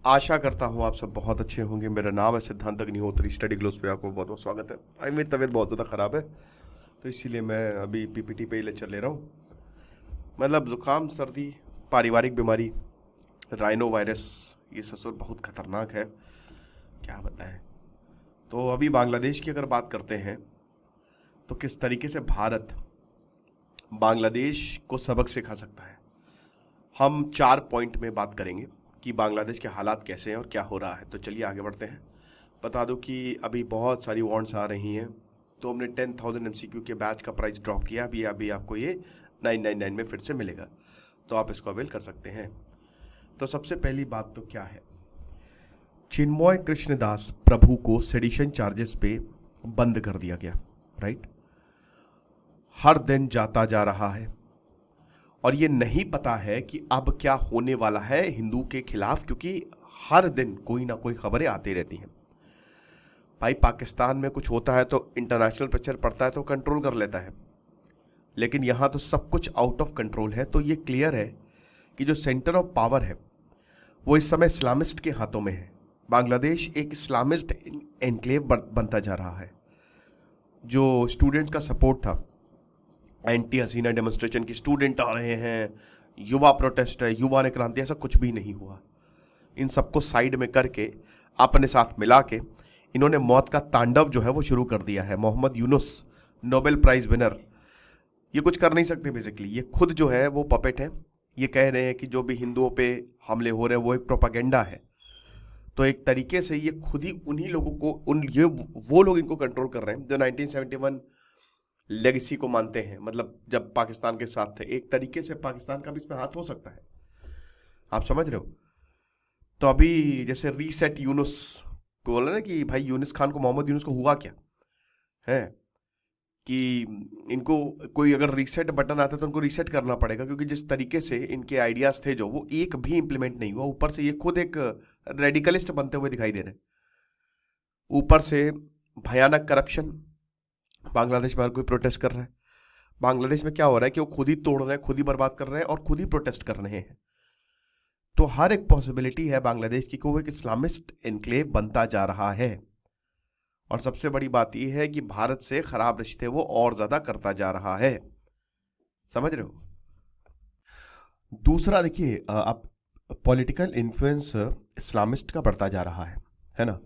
आशा करता हूँ आप सब बहुत अच्छे होंगे। मेरा नाम है सिद्धांत अग्निहोत्री। स्टडी ग्लोस पे आपको बहुत बहुत स्वागत है। आई मेरी तबीयत बहुत ज़्यादा ख़राब है, तो इसीलिए मैं अभी पीपीटी पे ही लेक्चर ले रहा हूँ। मतलब ज़ुकाम, सर्दी, पारिवारिक बीमारी, राइनो वायरस, ये ससुर बहुत खतरनाक है, क्या बताएं। तो अभी बांग्लादेश की अगर बात करते हैं तो किस तरीके से भारत बांग्लादेश को सबक सिखा सकता है, हम 4 पॉइंट में बात करेंगे कि बांग्लादेश के हालात कैसे हैं और क्या हो रहा है। तो चलिए आगे बढ़ते हैं। बता दूं कि अभी बहुत सारी वारंट्स आ रही हैं, तो हमने 10,000 MCQ के बैच का प्राइस ड्रॉप किया। अभी आपको ये 999 में फिर से मिलेगा, तो आप इसको अवेल कर सकते हैं। तो सबसे पहली बात तो क्या है, चिन्मय कृष्णदास प्रभु को सेडिशन चार्जेस पे बंद कर दिया गया। राइट, हर दिन जाता जा रहा है और ये नहीं पता है कि अब क्या होने वाला है हिंदू के खिलाफ, क्योंकि हर दिन कोई ना कोई खबरें आती रहती हैं। भाई पाकिस्तान में कुछ होता है तो इंटरनेशनल प्रेशर पड़ता है तो कंट्रोल कर लेता है, लेकिन यहाँ तो सब कुछ आउट ऑफ कंट्रोल है। तो ये क्लियर है कि जो सेंटर ऑफ पावर है वो इस समय इस्लामिस्ट के हाथों में है। बांग्लादेश एक इस्लामिस्ट एनक्लेव बनता जा रहा है। जो स्टूडेंट्स का सपोर्ट था, एंटी हसीना डेमोन्स्ट्रेशन की, स्टूडेंट आ रहे हैं, युवा प्रोटेस्ट है, युवा ने क्रांति, ऐसा कुछ भी नहीं हुआ। इन सबको साइड में करके, अपने साथ मिला के, इन्होंने मौत का तांडव जो है वो शुरू कर दिया है। Mohammad Yunus, Nobel prize winner, ये कुछ कर नहीं सकते। बेसिकली ये खुद जो है वो पपेट है। ये कह रहे हैं कि जो भी हिंदुओं पे हमले हो रहे हैं वो एक प्रोपागेंडा है। तो एक तरीके से ये खुद ही उन्हीं लोगों को, वो लोग इनको कंट्रोल कर रहे हैं जो 1971 लेगेसी को मानते हैं। मतलब जब पाकिस्तान के साथ थे, एक तरीके से पाकिस्तान का भी इसमें हाथ हो सकता है। आप समझ रहे हो। तो अभी जैसे रीसेट यूनुस को बोला ना कि भाई यूनुस खान को, मोहम्मद यूनुस को हुआ क्या है कि इनको कोई अगर रीसेट बटन आता है तो उनको रीसेट करना पड़ेगा, क्योंकि जिस तरीके से इनके आइडियाज थे जो, वो एक भी इंप्लीमेंट नहीं हुआ। ऊपर से ये खुद एक रेडिकलिस्ट बनते हुए दिखाई दे रहे हैं। ऊपर से भयानक करप्शन। बांग्लादेश में हर कोई प्रोटेस्ट कर रहा है। बांग्लादेश में क्या हो रहा है कि वो खुद ही तोड़ रहे हैं, खुद ही बर्बाद कर रहे हैं और खुद ही प्रोटेस्ट कर रहे हैं। तो हर एक पॉसिबिलिटी है बांग्लादेश की कि वो एक इस्लामिस्ट एनक्लेव बनता जा रहा है। और सबसे बड़ी बात यह है कि भारत से खराब रिश्ते वो और ज्यादा करता जा रहा है। समझ रहे हो। दूसरा देखिए, आप पॉलिटिकल इन्फ्लुएंस इस्लामिस्ट का बढ़ता जा रहा है ना।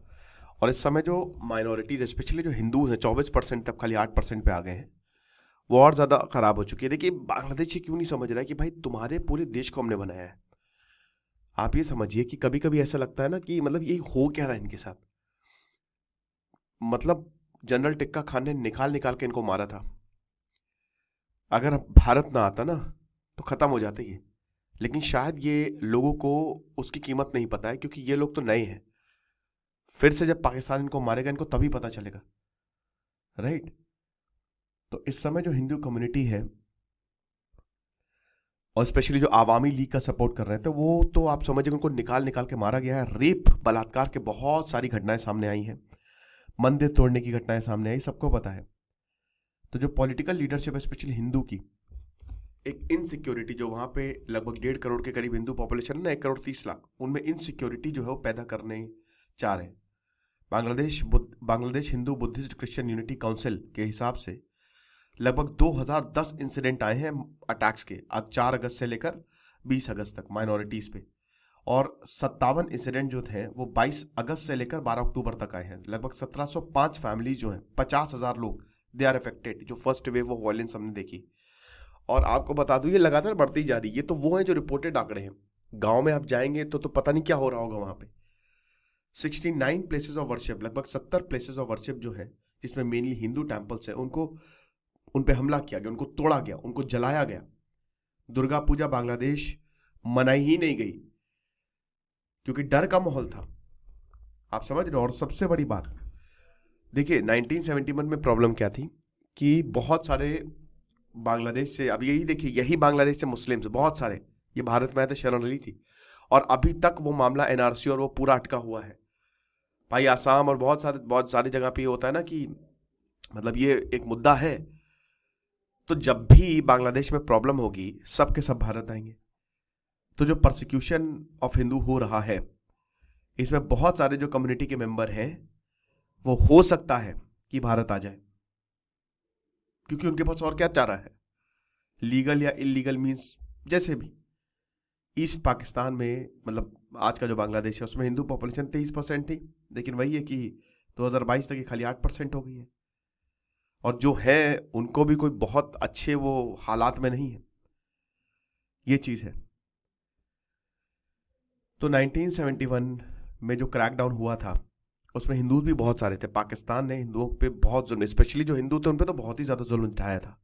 और इस समय जो माइनॉरिटीज, स्पेशली जो हिंदूज हैं, 24% तक खाली 8% पे आ गए हैं, वो और ज्यादा खराब हो चुकी है। देखिए बांग्लादेश क्यों नहीं समझ रहा है कि भाई तुम्हारे पूरे देश को हमने बनाया है। आप ये समझिए कि कभी कभी ऐसा लगता है ना कि मतलब ये हो क्या रहा है इनके साथ। मतलब जनरल टिक्का खान ने निकाल निकाल के इनको मारा था। अगर भारत ना आता ना तो खत्म हो जाते ये। लेकिन शायद ये लोगों को उसकी कीमत नहीं पता है, क्योंकि ये लोग तो नए हैं। फिर से जब पाकिस्तान इनको मारेगा, इनको तभी पता चलेगा। राइट। तो इस समय जो हिंदू कम्युनिटी है, और स्पेशली जो आवामी लीग का सपोर्ट कर रहे थे, वो तो आप समझिए उनको निकाल निकाल के मारा गया है। रेप, बलात्कार के बहुत सारी घटनाएं सामने आई हैं, मंदिर तोड़ने की घटनाएं सामने आई, सबको पता है। तो जो पॉलिटिकल लीडरशिप है स्पेशली हिंदू की, एक इनसिक्योरिटी जो वहां पे लगभग 1.5 करोड़ के करीब हिंदू पॉपुलेशन है ना, 1,30,00,000, उनमें इनसिक्योरिटी जो है वो पैदा करने चाह रहे हैं। Bangladesh Hindu Buddhist Christian unity council के हिसाब से लगभग 2010 इंसिडेंट आए हैं अटैक्स के, आज 4 अगस्त से लेकर 20 अगस्त तक माइनॉरिटीज पे। और 57 इंसिडेंट जो थे वो 22 अगस्त से लेकर 12 अक्टूबर तक आए हैं। लगभग 1705 फैमिली जो हैं, 50,000 लोग दे आर अफेक्टेड। जो फर्स्ट वेव ऑफ वायलेंस हमने देखी, और आपको बता दूं ये लगातार बढ़ती जा रही है। ये तो वो है जो रिपोर्टेड आंकड़े हैं। गांव में आप जाएंगे तो पता नहीं क्या हो रहा होगा वहां पे। 69 प्लेसेस ऑफ वर्शिप, लगभग 70 प्लेसेस ऑफ वर्शिप जो है, जिसमें मेनली हिंदू टेम्पल्स है, उन पे हमला किया गया, उनको तोड़ा गया, उनको जलाया गया। दुर्गा पूजा बांग्लादेश मनाई ही नहीं गई, क्योंकि डर का माहौल था। आप समझ रहे हो। और सबसे बड़ी बात देखिए, 1971 में प्रॉब्लम क्या थी कि बहुत सारे बांग्लादेश से, अब यही देखिए, यही बांग्लादेश से मुस्लिम्स बहुत सारे ये भारत में आए थे, शरण ली थी। और अभी तक वो मामला एनआरसी और वो पूरा अटका हुआ है। भाई आसाम और बहुत सारी जगह पे ये होता है ना कि मतलब ये एक मुद्दा है। तो जब भी बांग्लादेश में प्रॉब्लम होगी, सब के सब भारत आएंगे। तो जो परसिक्यूशन ऑफ हिंदू हो रहा है, इसमें बहुत सारे जो कम्युनिटी के मेंबर हैं वो हो सकता है कि भारत आ जाए, क्योंकि उनके पास और क्या चारा है, लीगल या इलीगल मींस जैसे भी। ईस्ट पाकिस्तान में मतलब आज का जो बांग्लादेश है उसमें हिंदू पॉपुलेशन 23% थी, लेकिन वही है कि 2022 तक ये खाली 8% हो गई है। और जो है उनको भी कोई बहुत अच्छे वो हालात में नहीं है, ये चीज है। तो 1971 में जो क्रैकडाउन हुआ था उसमें हिंदू भी बहुत सारे थे। पाकिस्तान ने हिंदुओं पे बहुत जुल्म, स्पेशली जो हिंदू थे उन पे तो बहुत ही ज्यादा जुल्म उठाया था।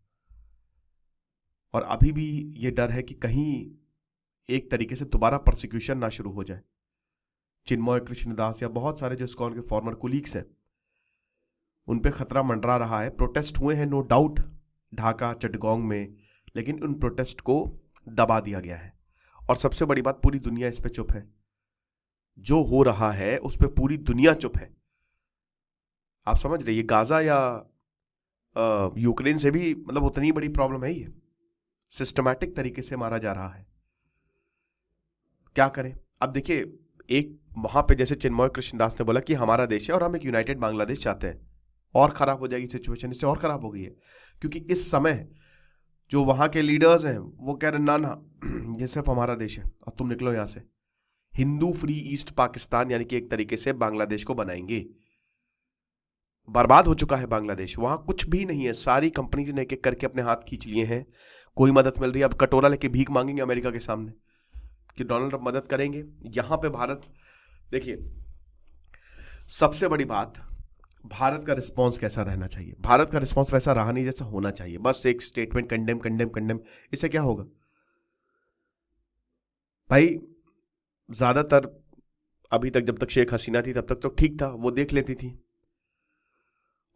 और अभी भी ये डर है कि कहीं एक तरीके से दोबारा प्रोसिक्यूशन ना शुरू हो जाए। चिन्मय कृष्णदास या बहुत सारे जो इस्कॉन के फॉर्मर कुलीग्स हैं उन पे खतरा मंडरा रहा है। प्रोटेस्ट हुए हैं नो डाउट ढाका चटगांव में, लेकिन उन प्रोटेस्ट को दबा दिया गया है। और सबसे बड़ी बात, पूरी दुनिया इस पे चुप है। जो हो रहा है उस पर पूरी दुनिया चुप है। आप समझ रहे, ये गाजा या यूक्रेन से भी मतलब उतनी बड़ी प्रॉब्लम है। ये सिस्टमैटिक तरीके से मारा जा रहा है। क्या करें अब? देखिए, एक वहां पे जैसे चिन्मय कृष्णदास ने बोला कि हमारा देश है और हम एक यूनाइटेड बांग्लादेश चाहते हैं, और खराब हो जाएगी सिचुएशन, इससे और खराब हो गई है। क्योंकि इस समय जो वहां के लीडर्स हैं वो कह रहे ना ना ये सिर्फ हमारा देश है और तुम निकलो यहां से। हिंदू फ्री ईस्ट पाकिस्तान यानी कि एक तरीके से बांग्लादेश को बनाएंगे। बर्बाद हो चुका है बांग्लादेश, वहां कुछ भी नहीं है। सारी कंपनीज ने एक एक करके अपने हाथ खींच लिए हैं, कोई मदद मिल रही है। अब कटोरा लेके भीख मांगेंगे अमेरिका के सामने कि डोनाल्ड ट्रंप मदद करेंगे। यहां पे भारत, देखिए सबसे बड़ी बात, भारत का रिस्पांस कैसा रहना चाहिए। भारत का रिस्पांस वैसा रहा नहीं जैसा होना चाहिए। बस एक स्टेटमेंट कंडेम कंडेम कंडेम, इससे क्या होगा भाई? ज्यादातर अभी तक जब तक शेख हसीना थी तब तक तो ठीक था, वो देख लेती थी।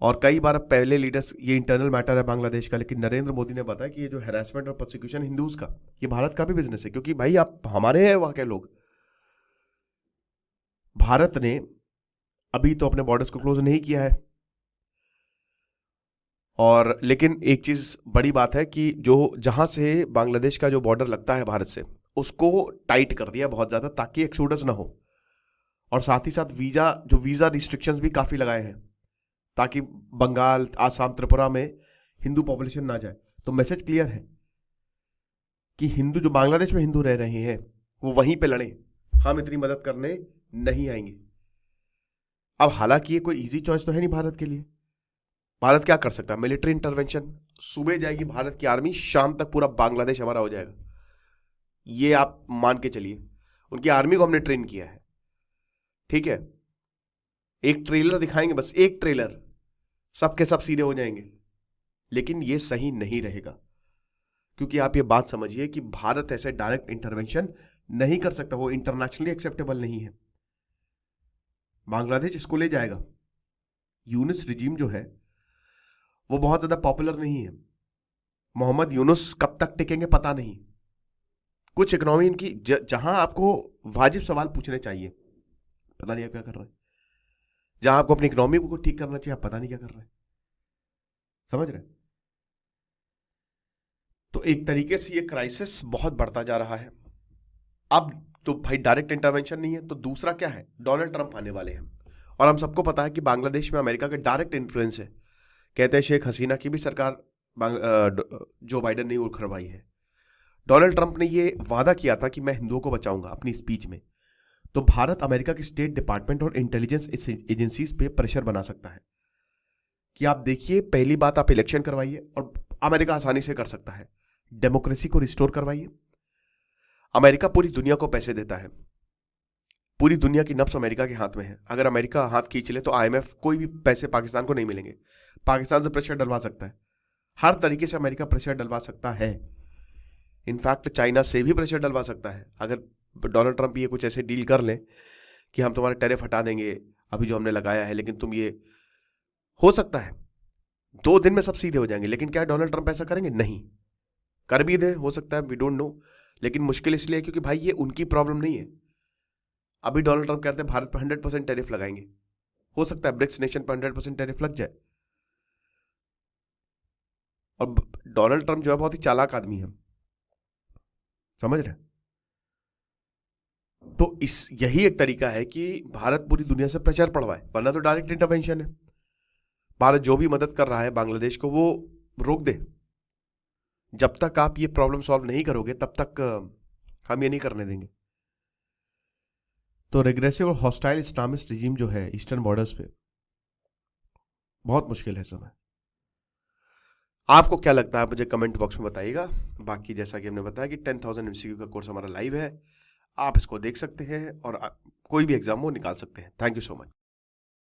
और कई बार पहले लीडर्स, ये इंटरनल मैटर है बांग्लादेश का, लेकिन नरेंद्र मोदी ने बताया कि ये जो हैरेसमेंट और प्रोसिक्यूशन हिंदूज का, ये भारत का भी बिजनेस है। क्योंकि भाई आप हमारे हैं वहां के लोग। भारत ने अभी तो अपने बॉर्डर्स को क्लोज नहीं किया है, और लेकिन एक चीज बड़ी बात है कि जो जहां से बांग्लादेश का जो बॉर्डर लगता है भारत से, उसको टाइट कर दिया बहुत ज्यादा ताकि एक्सोडस ना हो। और साथ ही साथ वीजा रिस्ट्रिक्शंस भी काफी लगाए हैं ताकि बंगाल, आसाम, त्रिपुरा में हिंदू पॉपुलेशन ना जाए। तो मैसेज क्लियर है कि हिंदू जो बांग्लादेश में हिंदू रह रहे हैं वो वहीं पे लड़े, हम इतनी मदद करने नहीं आएंगे। अब हालांकि ये कोई इजी चॉइस तो है नहीं भारत के लिए। भारत क्या कर सकता है? मिलिट्री इंटरवेंशन, सुबह जाएगी भारत की आर्मी, शाम तक पूरा बांग्लादेश हमारा हो जाएगा। ये आप मान के चलिए, उनकी आर्मी को हमने ट्रेन किया है, ठीक है। एक ट्रेलर दिखाएंगे, बस एक ट्रेलर, सबके सब सीधे हो जाएंगे। लेकिन ये सही नहीं रहेगा, क्योंकि आप ये बात समझिए कि भारत ऐसे डायरेक्ट इंटरवेंशन नहीं कर सकता, वो इंटरनेशनली एक्सेप्टेबल नहीं है। बांग्लादेश इसको ले जाएगा। यूनुस रिजीम जो है वो बहुत ज्यादा पॉपुलर नहीं है। मोहम्मद यूनुस कब तक टिकेंगे पता नहीं। कुछ इकोनॉमी इनकी जहां आपको वाजिब सवाल पूछने चाहिए, पता नहीं आप क्या कर रहे हैं। जहां आपको अपनी इकोनॉमी को ठीक करना चाहिए, आप पता नहीं क्या कर रहे हैं। समझ रहे? तो एक तरीके से ये क्राइसिस बहुत बढ़ता जा रहा है। अब तो भाई डायरेक्ट इंटरवेंशन नहीं है, तो दूसरा क्या है? डोनाल्ड ट्रंप आने वाले हैं। और हम सबको पता है कि बांग्लादेश में अमेरिका का डायरेक्ट इन्फ्लुएंस है। कहते हैं शेख हसीना की भी सरकार जो बाइडन ने उखड़वाई है। डोनाल्ड ट्रंप ने ये वादा किया था कि मैं हिंदुओं को बचाऊंगा अपनी स्पीच में। तो भारत अमेरिका के स्टेट डिपार्टमेंट और इंटेलिजेंस एजेंसीज पे प्रेशर बना सकता है कि आप देखिए, पहली बात आप इलेक्शन करवाइए, और अमेरिका आसानी से कर सकता है। डेमोक्रेसी को रिस्टोर करवाइए। अमेरिका पूरी दुनिया को पैसे देता है, पूरी दुनिया की नब्ज अमेरिका के हाथ में है। अगर अमेरिका हाथ खींच ले तो आईएमएफ कोई भी पैसे पाकिस्तान को नहीं मिलेंगे। पाकिस्तान से प्रेशर डलवा सकता है, हर तरीके से अमेरिका प्रेशर डलवा सकता है। इनफैक्ट चाइना से भी प्रेशर डलवा सकता है। अगर डोनाल्ड ट्रंप ये कुछ ऐसे डील कर ले कि हम तुम्हारे टैरिफ हटा देंगे अभी जो हमने लगाया है, लेकिन तुम ये, हो सकता है 2 दिन में सब सीधे हो जाएंगे। लेकिन क्या डोनाल्ड ट्रंप ऐसा करेंगे? नहीं। कर भी दे, हो सकता है, वी डोंट नो। लेकिन मुश्किल इसलिए है क्योंकि भाई ये उनकी प्रॉब्लम नहीं है। अभी डोनाल्ड ट्रंप कहते हैं भारत पर 100% टैरिफ लगाएंगे, हो सकता है ब्रिक्स नेशन पर 100% टैरिफ लग जाए। और डोनाल्ड ट्रंप जो है बहुत ही चालाक आदमी है, समझ रहे? तो यही एक तरीका है कि भारत पूरी दुनिया से प्रेशर पड़वाए, वरना तो डायरेक्ट इंटरवेंशन है। भारत जो भी मदद कर रहा है बांग्लादेश को वो रोक दे। जब तक आप ये प्रॉब्लम सॉल्व नहीं करोगे तब तक हम ये नहीं करने देंगे। तो रेग्रेसिव और हॉस्टाइल इस्लामिस्ट रिजीम जो है ईस्टर्न बॉर्डर्स पे, बहुत मुश्किल है समय। आपको क्या लगता है मुझे कमेंट बॉक्स में बताइएगा। बाकी जैसा कि हमने बताया कि 10,000 MCQ का कोर्स हमारा लाइव है, आप इसको देख सकते हैं और कोई भी एग्जाम वो निकाल सकते हैं। Thank you so much.